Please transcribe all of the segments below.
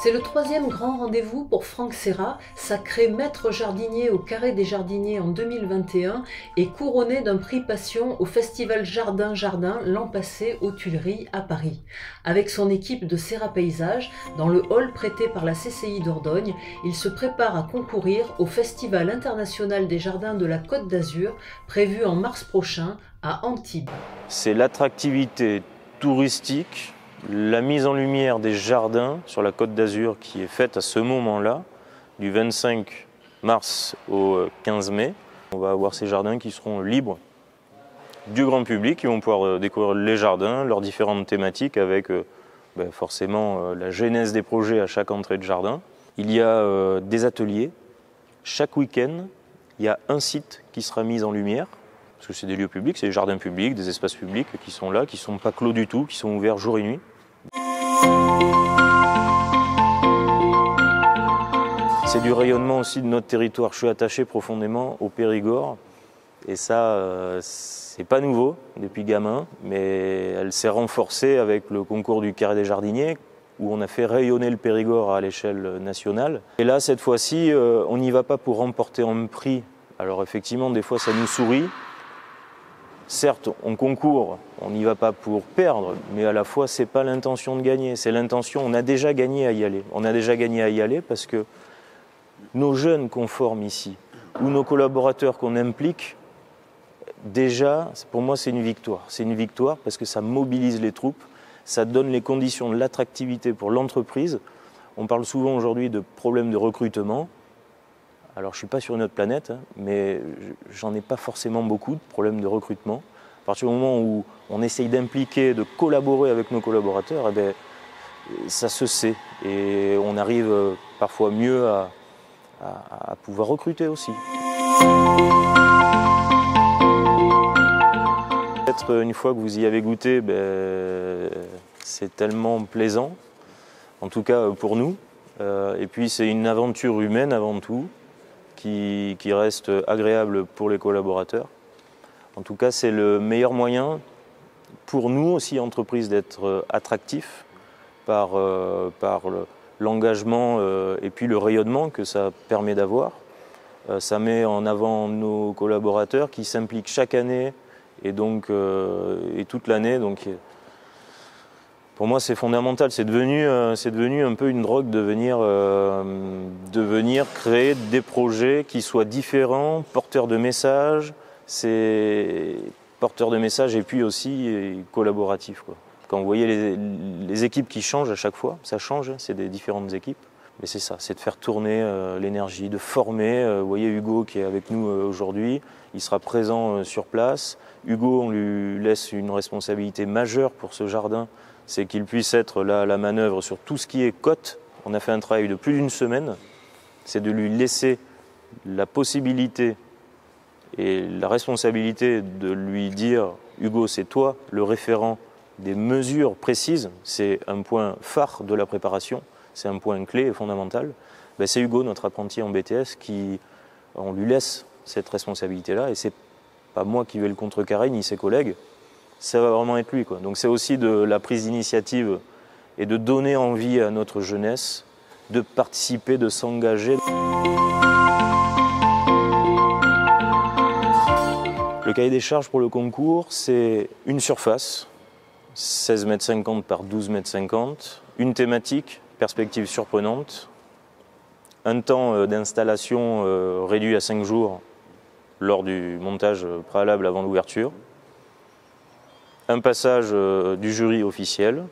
C'est le troisième grand rendez-vous pour Franck Serra, sacré maître jardinier au Carré des Jardiniers en 2021 et couronné d'un prix Passion au Festival Jardin l'an passé aux Tuileries à Paris. Avec son équipe de Serra Paysages, dans le hall prêté par la CCI Dordogne, il se prépare à concourir au Festival international des jardins de la Côte d'Azur, prévu en mars prochain à Antibes. C'est l'attractivité touristique, la mise en lumière des jardins sur la Côte d'Azur qui est faite à ce moment-là, du 25 mars au 15 mai. On va avoir ces jardins qui seront libres du grand public, qui vont pouvoir découvrir les jardins, leurs différentes thématiques avec forcément la genèse des projets à chaque entrée de jardin. Il y a des ateliers. Chaque week-end, il y a un site qui sera mis en lumière. Parce que c'est des lieux publics, c'est des jardins publics, des espaces publics qui sont là, qui ne sont pas clos du tout, qui sont ouverts jour et nuit. C'est du rayonnement aussi de notre territoire. Je suis attaché profondément au Périgord et ça, c'est pas nouveau depuis gamin, mais elle s'est renforcée avec le concours du Carré des Jardiniers où on a fait rayonner le Périgord à l'échelle nationale. Et là, cette fois-ci, on n'y va pas pour remporter un prix. Alors effectivement, des fois, ça nous sourit. Certes, on concourt, on n'y va pas pour perdre, mais à la fois, ce n'est pas l'intention de gagner, c'est l'intention, on a déjà gagné à y aller. On a déjà gagné à y aller parce que nos jeunes qu'on forme ici, ou nos collaborateurs qu'on implique, déjà, pour moi, c'est une victoire. C'est une victoire parce que ça mobilise les troupes, ça donne les conditions de l'attractivité pour l'entreprise. On parle souvent aujourd'hui de problèmes de recrutement. Alors je ne suis pas sur une autre planète, mais j'en ai pas forcément beaucoup de problèmes de recrutement. À partir du moment où on essaye d'impliquer, de collaborer avec nos collaborateurs, eh bien, ça se sait. Et on arrive parfois mieux à pouvoir recruter aussi. Peut-être une fois que vous y avez goûté, c'est tellement plaisant, en tout cas pour nous. Et puis c'est une aventure humaine avant tout. Qui reste agréable pour les collaborateurs. En tout cas, c'est le meilleur moyen pour nous aussi, entreprises, d'être attractifs par l'engagement et puis le rayonnement que ça permet d'avoir. Ça met en avant nos collaborateurs qui s'impliquent chaque année et toute l'année. Donc, pour moi, c'est fondamental. C'est devenu un peu une drogue de venir créer des projets qui soient différents, porteurs de messages. C'est porteurs de messages et puis aussi collaboratifs, quoi. Quand vous voyez les équipes qui changent à chaque fois, ça change, c'est des différentes équipes. Mais c'est ça, c'est de faire tourner l'énergie, de former. Vous voyez Hugo qui est avec nous aujourd'hui, il sera présent sur place. Hugo, on lui laisse une responsabilité majeure pour ce jardin. C'est qu'il puisse être là à la manœuvre sur tout ce qui est côte. On a fait un travail de plus d'une semaine. C'est de lui laisser la possibilité et la responsabilité de lui dire « Hugo, c'est toi le référent des mesures précises ». C'est un point phare de la préparation, c'est un point clé et fondamental. C'est Hugo, notre apprenti en BTS, on lui laisse cette responsabilité-là. Et c'est pas moi qui vais le contrecarrer, ni ses collègues. Ça va vraiment être lui, quoi. Donc c'est aussi de la prise d'initiative et de donner envie à notre jeunesse de participer, de s'engager. Le cahier des charges pour le concours, c'est une surface, 16,50 m par 12,50 m, une thématique, perspective surprenante, un temps d'installation réduit à 5 jours lors du montage préalable avant l'ouverture, un passage du jury officiel,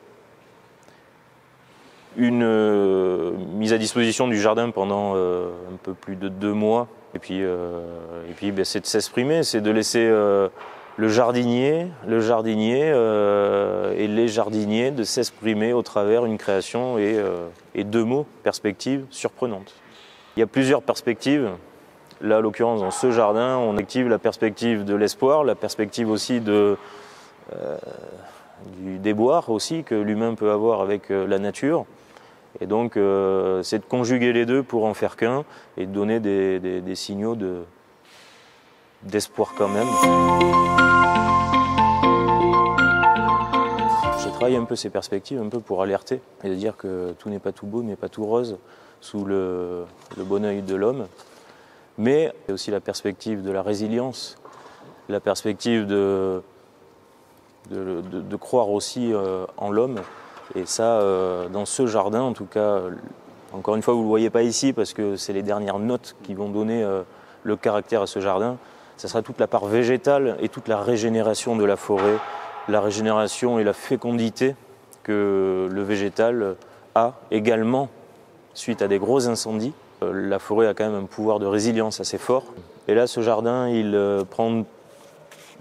une mise à disposition du jardin pendant un peu plus de 2 mois. Et puis c'est de s'exprimer, c'est de laisser le jardinier et les jardiniers de s'exprimer au travers d'une création et 2 mots, perspective surprenante. Il y a plusieurs perspectives. Là, en l'occurrence, dans ce jardin, on active la perspective de l'espoir, la perspective aussi du déboire aussi que l'humain peut avoir avec la nature. Et donc, c'est de conjuguer les deux pour en faire qu'un et de donner des signaux d'espoir quand même. travaille un peu ces perspectives, un peu pour alerter et de dire que tout n'est pas tout beau, n'est pas tout rose sous le bon œil de l'homme. Mais il y a aussi la perspective de la résilience, la perspective de croire aussi en l'homme. Et ça, dans ce jardin, en tout cas, encore une fois, vous ne le voyez pas ici parce que c'est les dernières notes qui vont donner le caractère à ce jardin. Ça sera toute la part végétale et toute la régénération de la forêt, la régénération et la fécondité que le végétal a également suite à des gros incendies. La forêt a quand même un pouvoir de résilience assez fort. Et là, ce jardin, il prend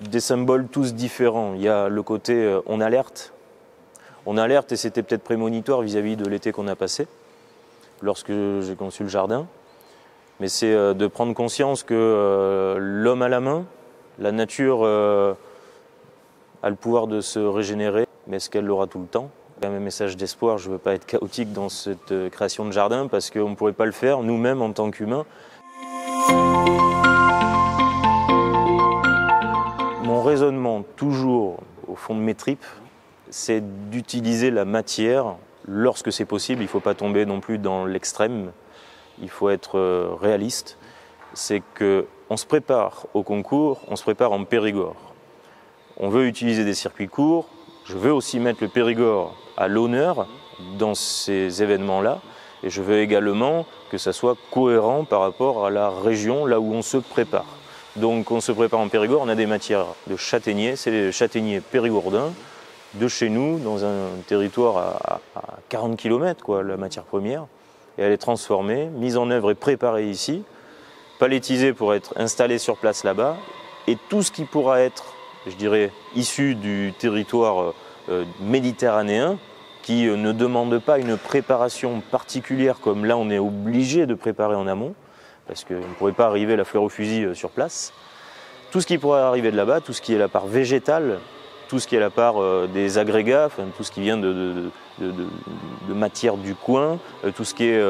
des symboles tous différents. Il y a le côté on alerte. On alerte et c'était peut-être prémonitoire vis-à-vis de l'été qu'on a passé, lorsque j'ai conçu le jardin. Mais c'est de prendre conscience que l'homme a la main, la nature a le pouvoir de se régénérer, mais est-ce qu'elle l'aura tout le temps ? Quand même un message d'espoir, je ne veux pas être chaotique dans cette création de jardin parce qu'on ne pourrait pas le faire nous-mêmes en tant qu'humains. Mon raisonnement, toujours au fond de mes tripes, c'est d'utiliser la matière lorsque c'est possible. Il ne faut pas tomber non plus dans l'extrême, il faut être réaliste. C'est qu'on se prépare au concours, on se prépare en Périgord. On veut utiliser des circuits courts, je veux aussi mettre le Périgord à l'honneur dans ces événements-là, et je veux également que ça soit cohérent par rapport à la région là où on se prépare. Donc on se prépare en Périgord, on a des matières de châtaigniers, c'est les châtaigniers périgourdins, de chez nous, dans un territoire à 40 km, quoi, la matière première, et elle est transformée, mise en œuvre et préparée ici, palettisée pour être installée sur place là-bas, et tout ce qui pourra être, je dirais, issu du territoire méditerranéen, qui ne demande pas une préparation particulière comme là on est obligé de préparer en amont, parce qu'on ne pourrait pas arriver la fleur au fusil sur place. Tout ce qui pourrait arriver de là-bas, tout ce qui est la part végétale, tout ce qui est la part des agrégats, enfin, tout ce qui vient de matière du coin, tout ce qui est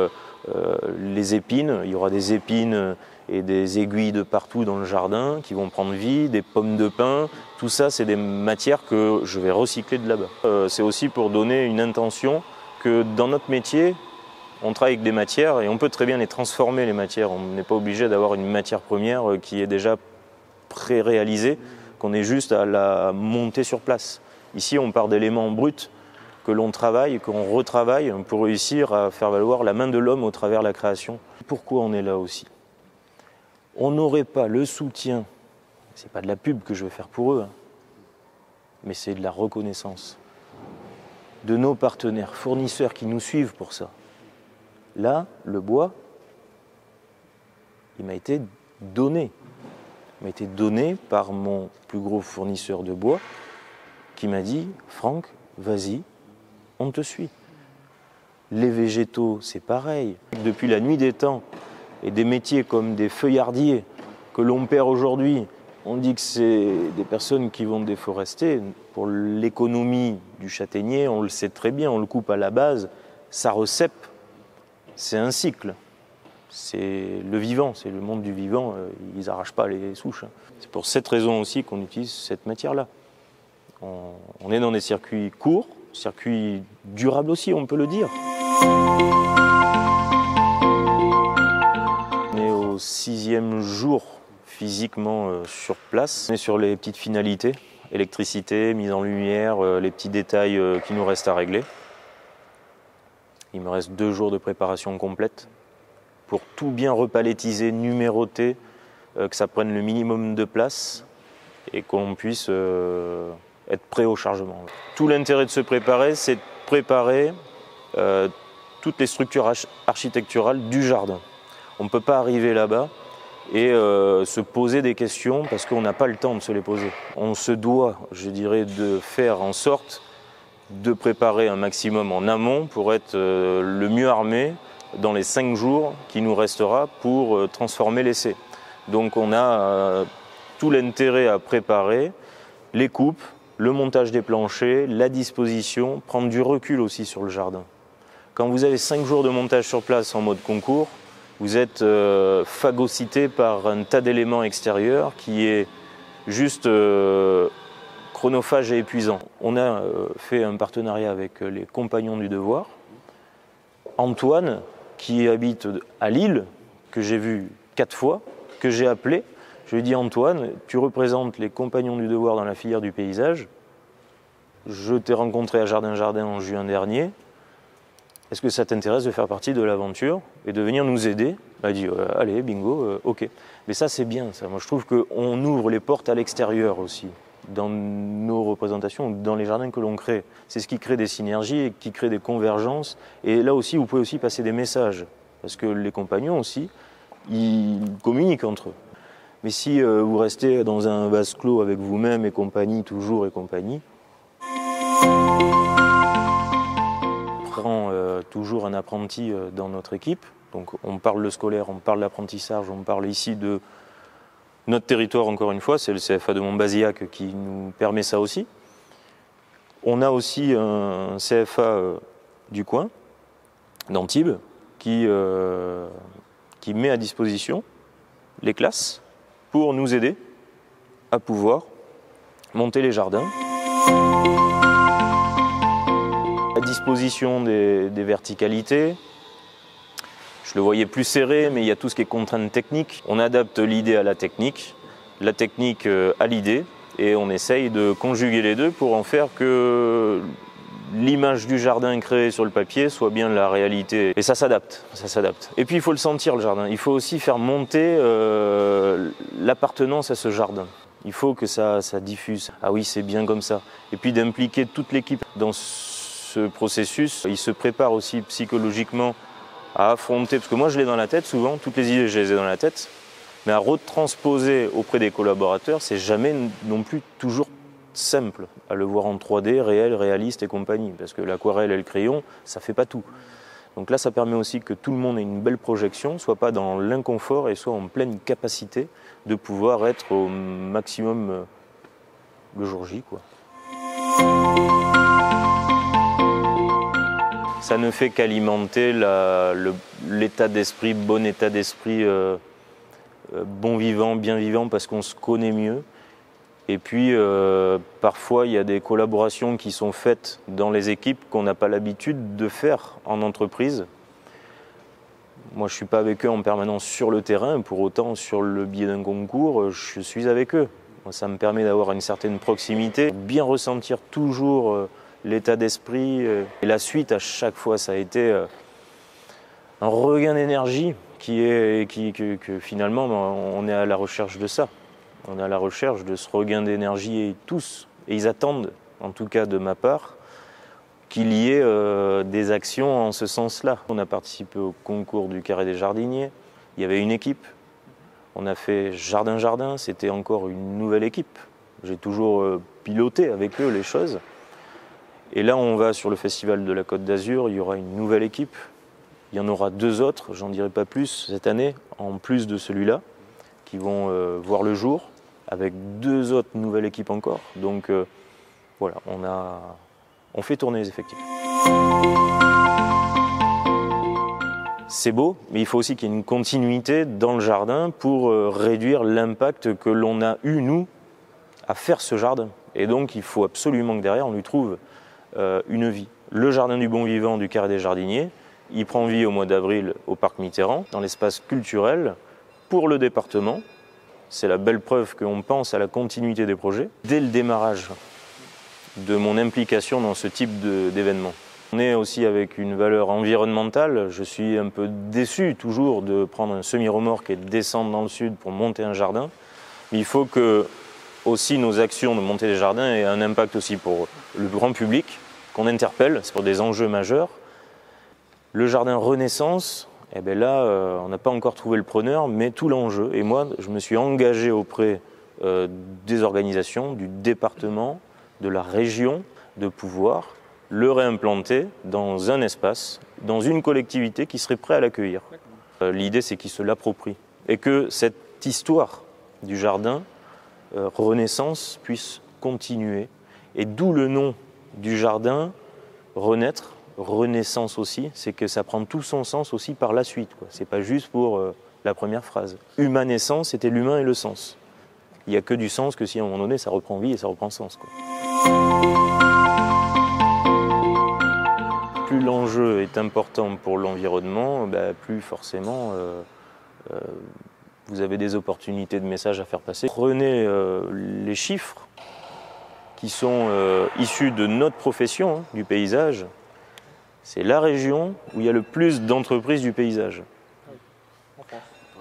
les épines, il y aura des épines et des aiguilles de partout dans le jardin qui vont prendre vie, des pommes de pin, tout ça c'est des matières que je vais recycler de là-bas. C'est aussi pour donner une intention que dans notre métier, on travaille avec des matières et on peut très bien les transformer les matières. On n'est pas obligé d'avoir une matière première qui est déjà pré-réalisée, qu'on est juste à la monter sur place. Ici on part d'éléments bruts que l'on travaille, qu'on retravaille pour réussir à faire valoir la main de l'homme au travers de la création. Pourquoi on est là aussi ? On n'aurait pas le soutien, c'est pas de la pub que je veux faire pour eux, mais c'est de la reconnaissance de nos partenaires, fournisseurs qui nous suivent pour ça. Là, le bois, il m'a été donné. Il m'a été donné par mon plus gros fournisseur de bois qui m'a dit « Franck, vas-y, on te suit ». Les végétaux, c'est pareil. Depuis la nuit des temps, et des métiers comme des feuillardiers que l'on perd aujourd'hui, on dit que c'est des personnes qui vont déforester. Pour l'économie du châtaignier, on le sait très bien, on le coupe à la base, ça recèpe. C'est un cycle. C'est le vivant, c'est le monde du vivant, ils n'arrachent pas les souches. C'est pour cette raison aussi qu'on utilise cette matière-là. On est dans des circuits courts, circuits durables aussi, on peut le dire. On est au 6e jour physiquement sur place. On est sur les petites finalités, électricité, mise en lumière, les petits détails qui nous restent à régler. Il me reste 2 jours de préparation complète pour tout bien repalettiser, numéroter, que ça prenne le minimum de place et qu'on puisse être prêt au chargement. Tout l'intérêt de se préparer, c'est de préparer toutes les structures architecturales du jardin. On ne peut pas arriver là-bas et se poser des questions parce qu'on n'a pas le temps de se les poser. On se doit, je dirais, de faire en sorte de préparer un maximum en amont pour être le mieux armé dans les 5 jours qui nous restera pour transformer l'essai. Donc on a tout l'intérêt à préparer les coupes, le montage des planchers, la disposition, prendre du recul aussi sur le jardin. Quand vous avez 5 jours de montage sur place en mode concours, vous êtes phagocyté par un tas d'éléments extérieurs qui est juste chronophage et épuisant. On a fait un partenariat avec les Compagnons du Devoir. Antoine, qui habite à Lille, que j'ai vu 4 fois, que j'ai appelé, je lui ai dit: Antoine, tu représentes les Compagnons du Devoir dans la filière du paysage. Je t'ai rencontré à Jardin en juin dernier. Est-ce que ça t'intéresse de faire partie de l'aventure et de venir nous aider? Il m'a dit: allez, bingo, ok. Mais ça, c'est bien, ça. Moi, je trouve qu'on ouvre les portes à l'extérieur aussi, dans nos représentations, dans les jardins que l'on crée. C'est ce qui crée des synergies et qui crée des convergences. Et là aussi, vous pouvez aussi passer des messages. Parce que les compagnons aussi, ils communiquent entre eux. Mais si vous restez dans un vase clos avec vous-même et compagnie, toujours et compagnie, prend toujours un apprenti dans notre équipe. Donc on parle le scolaire, on parle l'apprentissage, on parle ici de notre territoire encore une fois, c'est le CFA de Montbazillac qui nous permet ça aussi. On a aussi un CFA du coin, d'Antibes, qui met à disposition les classes pour nous aider à pouvoir monter les jardins. À disposition des verticalités. Je le voyais plus serré, mais il y a tout ce qui est contrainte technique. On adapte l'idée à la technique à l'idée, et on essaye de conjuguer les deux pour en faire que l'image du jardin créée sur le papier soit bien la réalité. Et ça s'adapte, ça s'adapte. Et puis il faut le sentir, le jardin. Il faut aussi faire monter l'appartenance à ce jardin. Il faut que ça diffuse. Ah oui, c'est bien comme ça. Et puis d'impliquer toute l'équipe dans ce processus. Il se prépare aussi psychologiquement à affronter, parce que moi je l'ai dans la tête souvent, toutes les idées je les ai dans la tête, mais à retransposer auprès des collaborateurs, c'est jamais non plus toujours simple à le voir en 3D, réel, réaliste et compagnie, parce que l'aquarelle et le crayon, ça fait pas tout. Donc là, ça permet aussi que tout le monde ait une belle projection, soit pas dans l'inconfort et soit en pleine capacité de pouvoir être au maximum le jour J, quoi. Ça ne fait qu'alimenter l'état d'esprit, bon état d'esprit, bon vivant, bien vivant, parce qu'on se connaît mieux. Et puis, parfois, il y a des collaborations qui sont faites dans les équipes qu'on n'a pas l'habitude de faire en entreprise. Moi, je ne suis pas avec eux en permanence sur le terrain. Pour autant, sur le biais d'un concours, je suis avec eux. Ça me permet d'avoir une certaine proximité, bien ressentir toujours l'état d'esprit. Et la suite, à chaque fois, ça a été un regain d'énergie que finalement, on est à la recherche de ça. On est à la recherche de ce regain d'énergie et tous. Et ils attendent, en tout cas de ma part, qu'il y ait des actions en ce sens-là. On a participé au concours du Carré des Jardiniers. Il y avait une équipe. On a fait Jardin, c'était encore une nouvelle équipe. J'ai toujours piloté avec eux les choses. Et là, on va sur le Festival de la Côte d'Azur, il y aura une nouvelle équipe. Il y en aura 2 autres, j'en dirai pas plus cette année, en plus de celui-là, qui vont voir le jour, avec 2 autres nouvelles équipes encore. Donc voilà, on fait tourner les effectifs. C'est beau, mais il faut aussi qu'il y ait une continuité dans le jardin pour réduire l'impact que l'on a eu, nous, à faire ce jardin. Et donc, il faut absolument que derrière, on lui trouve une vie. Le jardin du bon vivant du Carré des Jardiniers, il prend vie au mois d'avril au Parc Mitterrand, dans l'espace culturel, pour le département. C'est la belle preuve qu'on pense à la continuité des projets. Dès le démarrage de mon implication dans ce type d'événement. On est aussi avec une valeur environnementale. Je suis un peu déçu toujours de prendre un semi-remorque et de descendre dans le sud pour monter un jardin. Mais il faut que aussi nos actions de monter des jardins aient un impact aussi pour le grand public, qu'on interpelle, c'est pour des enjeux majeurs. Le jardin Renaissance, eh bien là, on n'a pas encore trouvé le preneur, mais tout l'enjeu. Et moi, je me suis engagé auprès des organisations, du département, de la région, de pouvoir le réimplanter dans un espace, dans une collectivité qui serait prête à l'accueillir. L'idée, c'est qu'il se l'approprie et que cette histoire du jardin Renaissance puisse continuer. Et d'où le nom du jardin, Renaître, Renaissance aussi, c'est que ça prend tout son sens aussi par la suite. C'est pas juste pour la première phrase. Humanescence, c'était l'humain et le sens. il n'y a que du sens que si à un moment donné ça reprend vie et ça reprend sens, quoi. Plus l'enjeu est important pour l'environnement, plus forcément vous avez des opportunités de messages à faire passer. Prenez les chiffres qui sont issus de notre profession, hein, du paysage. C'est la région où il y a le plus d'entreprises du paysage.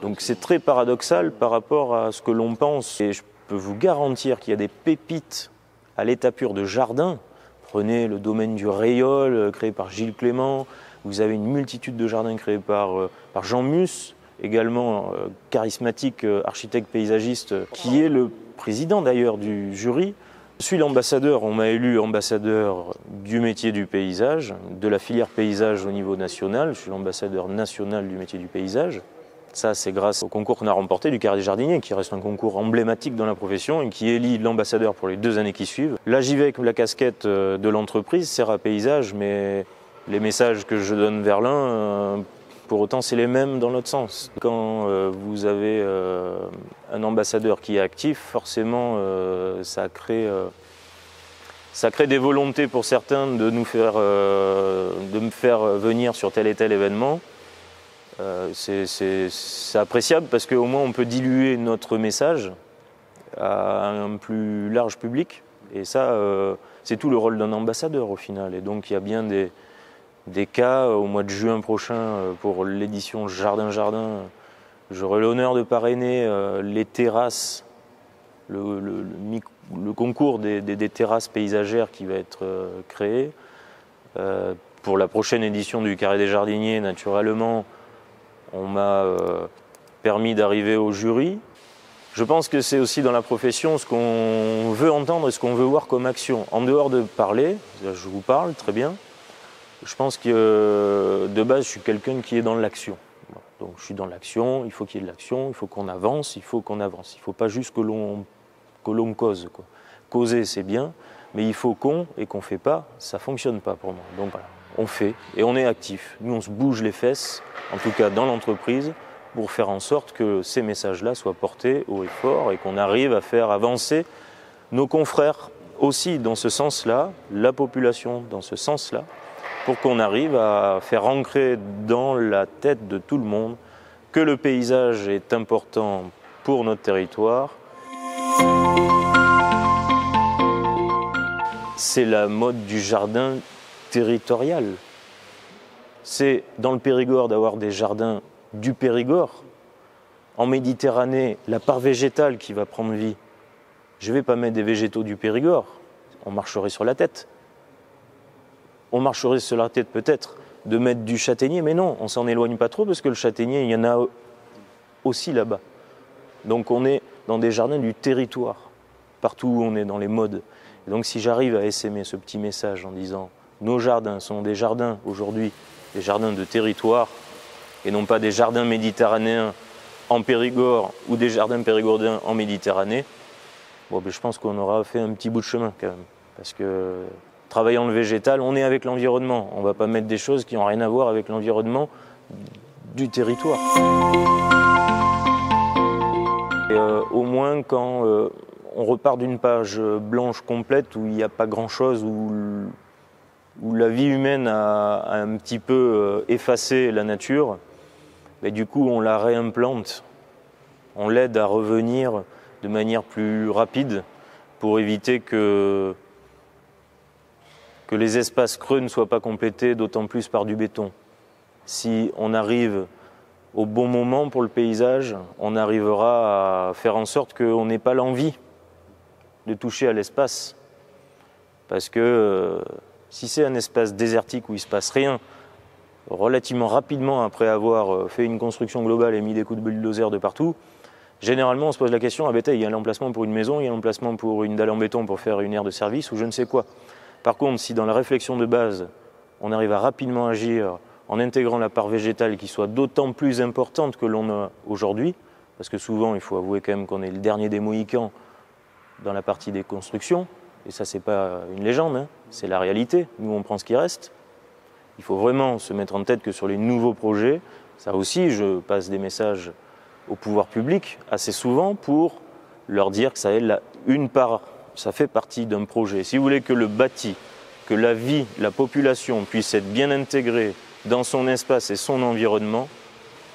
Donc c'est très paradoxal par rapport à ce que l'on pense. Et je peux vous garantir qu'il y a des pépites à l'état pur de jardin. Prenez le domaine du Rayol, créé par Gilles Clément. Vous avez une multitude de jardins créés par Jean Mus, également charismatique architecte paysagiste, qui est le président d'ailleurs du jury. Je suis l'ambassadeur, on m'a élu ambassadeur du métier du paysage, de la filière paysage au niveau national. Je suis l'ambassadeur national du métier du paysage. Ça, c'est grâce au concours qu'on a remporté du Carré des Jardiniers, qui reste un concours emblématique dans la profession et qui élit l'ambassadeur pour les 2 années qui suivent. Là, j'y vais avec la casquette de l'entreprise, Serra Paysage, mais les messages que je donne vers l'un, pour autant, c'est les mêmes dans l'autre sens. Quand vous avez un ambassadeur qui est actif, forcément, ça crée des volontés pour certains de me faire venir sur tel et tel événement. C'est appréciable parce qu'au moins on peut diluer notre message à un plus large public. Et ça, c'est tout le rôle d'un ambassadeur au final. Et donc il y a bien des cas. Au mois de juin prochain, pour l'édition Jardin, j'aurai l'honneur de parrainer les terrasses, le concours des terrasses paysagères qui va être créé. Pour la prochaine édition du Carré des Jardiniers, naturellement, on m'a permis d'arriver au jury. Je pense que c'est aussi dans la profession ce qu'on veut entendre et ce qu'on veut voir comme action. En dehors de parler, je vous parle très bien, je pense que de base je suis quelqu'un qui est dans l'action. Donc je suis dans l'action, il faut qu'il y ait de l'action, il faut qu'on avance, il faut qu'on avance. Il ne faut pas juste que l'on cause, quoi. Causer c'est bien, mais il faut qu'on ne fait pas, ça ne fonctionne pas pour moi. Donc voilà, on fait et on est actif. Nous on se bouge les fesses, en tout cas dans l'entreprise, pour faire en sorte que ces messages-là soient portés haut et fort et qu'on arrive à faire avancer nos confrères aussi dans ce sens-là, la population dans ce sens-là, pour qu'on arrive à faire ancrer dans la tête de tout le monde que le paysage est important pour notre territoire. C'est la mode du jardin territorial. C'est dans le Périgord d'avoir des jardins du Périgord. En Méditerranée, la part végétale qui va prendre vie. Je ne vais pas mettre des végétaux du Périgord, on marcherait sur la tête. On marcherait sur la tête peut-être de mettre du châtaignier, mais non, on s'en éloigne pas trop parce que le châtaignier, il y en a aussi là-bas. Donc on est dans des jardins du territoire, partout où on est dans les modes. Et donc si j'arrive à essaimer ce petit message en disant nos jardins sont des jardins aujourd'hui, des jardins de territoire, et non pas des jardins méditerranéens en Périgord ou des jardins périgordiens en Méditerranée, bon, je pense qu'on aura fait un petit bout de chemin quand même. Parce que travaillant le végétal, on est avec l'environnement. On ne va pas mettre des choses qui n'ont rien à voir avec l'environnement du territoire. Et, au moins quand on repart d'une page blanche complète où il n'y a pas grand-chose, où la vie humaine a un petit peu effacé la nature, mais du coup on la réimplante, on l'aide à revenir de manière plus rapide pour éviter que les espaces creux ne soient pas complétés, d'autant plus par du béton. Si on arrive au bon moment pour le paysage, on arrivera à faire en sorte qu'on n'ait pas l'envie de toucher à l'espace. Parce que si c'est un espace désertique où il ne se passe rien, relativement rapidement après avoir fait une construction globale et mis des coups de bulldozer de partout, généralement on se pose la question, il y a l'emplacement pour une maison, il y a l'emplacement pour une dalle en béton pour faire une aire de service ou je ne sais quoi. Par contre, si dans la réflexion de base, on arrive à rapidement agir en intégrant la part végétale qui soit d'autant plus importante que l'on a aujourd'hui, parce que souvent, il faut avouer quand même qu'on est le dernier des Mohicans dans la partie des constructions, et ça c'est pas une légende, hein, c'est la réalité, nous on prend ce qui reste. Il faut vraiment se mettre en tête que sur les nouveaux projets, ça aussi je passe des messages au pouvoir public assez souvent pour leur dire que ça est une part, ça fait partie d'un projet. Si vous voulez que le bâti, que la vie, la population puisse être bien intégrée dans son espace et son environnement,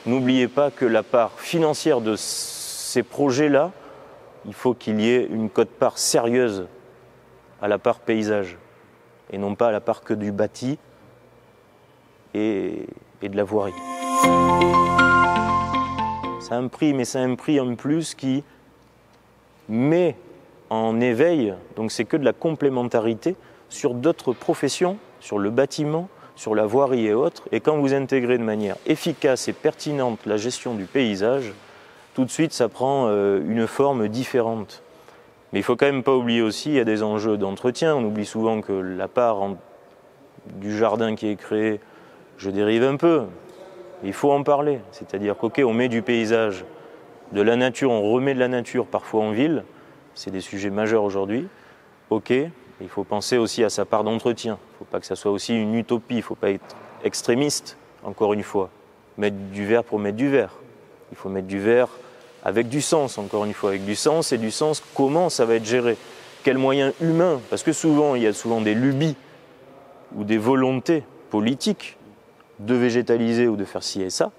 n'oubliez pas que la part financière de ces projets-là, il faut qu'il y ait une quote-part sérieuse à la part paysage, et non pas à la part que du bâti et de la voirie. C'est un prix, mais c'est un prix en plus qui met en éveil, donc c'est que de la complémentarité sur d'autres professions, sur le bâtiment, sur la voirie et autres. Et quand vous intégrez de manière efficace et pertinente la gestion du paysage, tout de suite ça prend une forme différente. Mais il ne faut quand même pas oublier aussi, il y a des enjeux d'entretien. On oublie souvent que la part du jardin qui est créé, je dérive un peu, il faut en parler. C'est-à-dire qu'ok, on met du paysage, de la nature, on remet de la nature parfois en ville, c'est des sujets majeurs aujourd'hui. Ok, il faut penser aussi à sa part d'entretien. Il ne faut pas que ça soit aussi une utopie, il ne faut pas être extrémiste, encore une fois. Mettre du vert pour mettre du vert. Il faut mettre du vert avec du sens, encore une fois, avec du sens, et du sens, comment ça va être géré. Quels moyens humains, parce que souvent, il y a souvent des lubies ou des volontés politiques de végétaliser ou de faire ci et ça,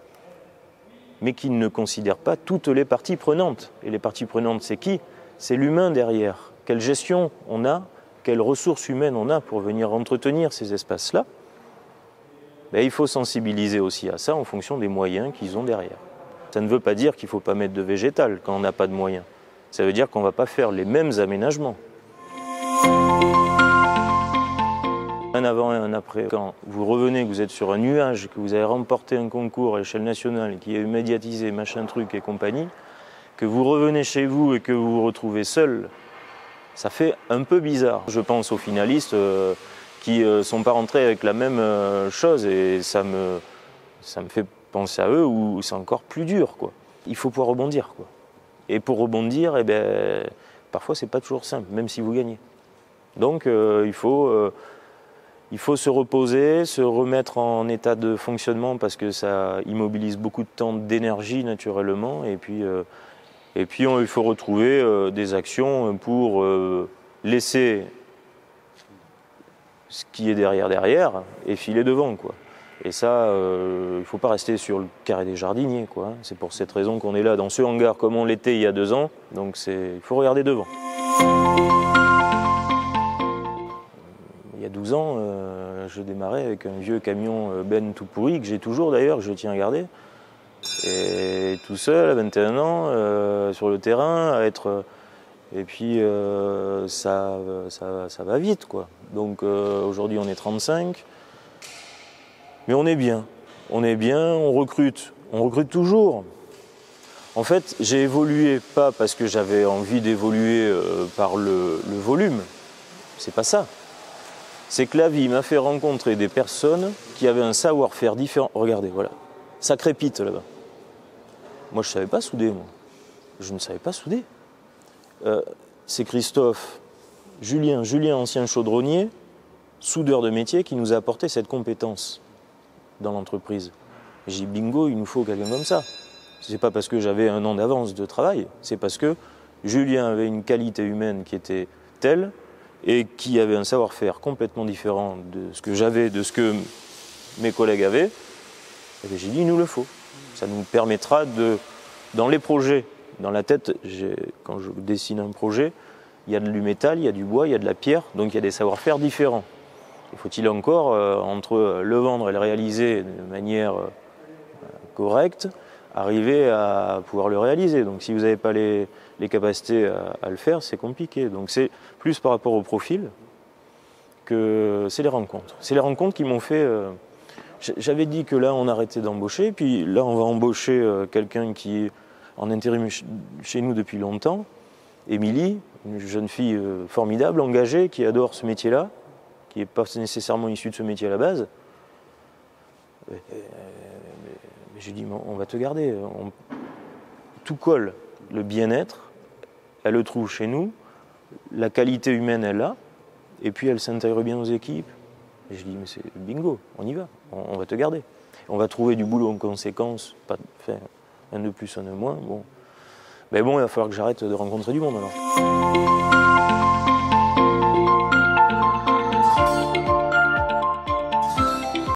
mais qui ne considèrent pas toutes les parties prenantes. Et les parties prenantes, c'est qui? C'est l'humain derrière. Quelle gestion on a, quelles ressources humaines on a pour venir entretenir ces espaces-là? Il faut sensibiliser aussi à ça en fonction des moyens qu'ils ont derrière. Ça ne veut pas dire qu'il ne faut pas mettre de végétal quand on n'a pas de moyens. Ça veut dire qu'on ne va pas faire les mêmes aménagements. Un avant et un après. Quand vous revenez, que vous êtes sur un nuage, que vous avez remporté un concours à l'échelle nationale, qui est médiatisé, machin truc et compagnie, que vous revenez chez vous et que vous vous retrouvez seul, ça fait un peu bizarre. Je pense aux finalistes qui ne sont pas rentrés avec la même chose et ça me fait penser à eux où c'est encore plus dur, quoi. Il faut pouvoir rebondir, quoi. Et pour rebondir, parfois c'est pas toujours simple, même si vous gagnez. Donc il faut se reposer, se remettre en état de fonctionnement parce que ça immobilise beaucoup de temps, d'énergie naturellement. Et puis il faut retrouver des actions pour laisser ce qui est derrière et filer devant, quoi. Et ça, il ne faut pas rester sur le carré des jardiniers, quoi. C'est pour cette raison qu'on est là dans ce hangar comme on l'était il y a 2 ans. Donc il faut regarder devant. Il y a 12 ans, je démarrais avec un vieux camion Ben tout pourri, que j'ai toujours d'ailleurs, que je tiens à garder. Et tout seul, à 21 ans, sur le terrain, à être... Et puis ça va vite, quoi. Donc aujourd'hui on est 35. Mais on est bien, on recrute toujours. En fait, j'ai évolué pas parce que j'avais envie d'évoluer par le volume, c'est pas ça. C'est que la vie m'a fait rencontrer des personnes qui avaient un savoir-faire différent. Regardez, voilà, ça crépite là-bas. Moi, je ne savais pas souder, moi. Je ne savais pas souder. C'est Christophe, Julien, ancien chaudronnier, soudeur de métier, qui nous a apporté cette compétence dans l'entreprise. J'ai dit bingo, il nous faut quelqu'un comme ça. C'est pas parce que j'avais 1 an d'avance de travail, c'est parce que Julien avait une qualité humaine qui était telle et qui avait un savoir-faire complètement différent de ce que j'avais, de ce que mes collègues avaient. Et j'ai dit il nous le faut. Ça nous permettra de, dans les projets, dans la tête, quand je dessine un projet, il y a du métal, il y a du bois, il y a de la pierre, donc il y a des savoir-faire différents. Faut-il encore, entre le vendre et le réaliser de manière correcte, arriver à pouvoir le réaliser. Donc si vous n'avez pas les capacités à le faire, c'est compliqué. Donc c'est plus par rapport au profil que c'est les rencontres. C'est les rencontres qui m'ont fait... J'avais dit que là, on arrêtait d'embaucher, puis là, on va embaucher quelqu'un qui est en intérim chez nous depuis longtemps, Émilie, une jeune fille formidable, engagée, qui adore ce métier-là, qui n'est pas nécessairement issu de ce métier à la base. J'ai dit, on va te garder. Tout colle. Le bien-être, elle le trouve chez nous. La qualité humaine, elle l'a. Et puis, elle s'intègre bien aux équipes. Et je dis, mais c'est bingo, on y va. On va te garder. On va trouver du boulot en conséquence. Pas, enfin, un de plus, un de moins. Bon. Mais bon, il va falloir que j'arrête de rencontrer du monde alors.